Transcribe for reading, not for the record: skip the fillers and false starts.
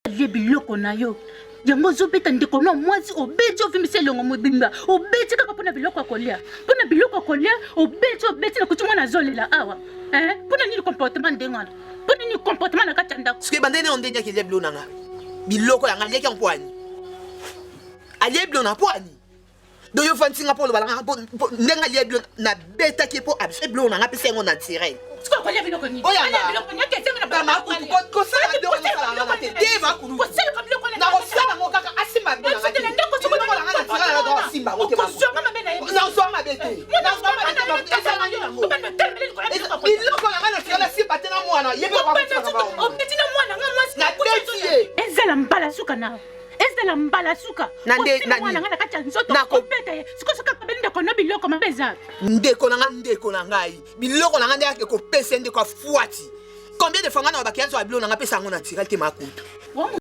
ye biloko na yo yango zobeta ndeko na mwasi obeti ovimbisa elongo mobimba obeti kaka mpona biloko akolia mpona biloko akolia obeti na kuti mwana azolela awa mpona nini comportement ndenge wana mpona nini comportement na kati ya ndako soki bandene oyo ndenge akelia bilo nanga biloko yanga aliaki yango pwani alie bilo na pwani do yo fantinga mpo olobalanga ndenge alie bilo na betaki mpo abise bilo nanga apesa yango naturel sikokolia biloko nini kosala biloko nasalanga te te bakulu nakosala ngo kaka asimba bilo nanga te biloko nanga naturel nanga asimba ngo te nazwa mabe te biloko nanga naturel asimba te na mwana yebe na beti ye ezala mbala suka nawe ezala mbala suka mwana nga na kati ya nzoto kopeta ye sikosoka kabeli ndeko na biloko mabe eza ndeko na ngai biloko na ngai ndeke kopesa ndeko afuati combien de fois nga na bakianzo ya bilo na nga pesa yango naturel te makutu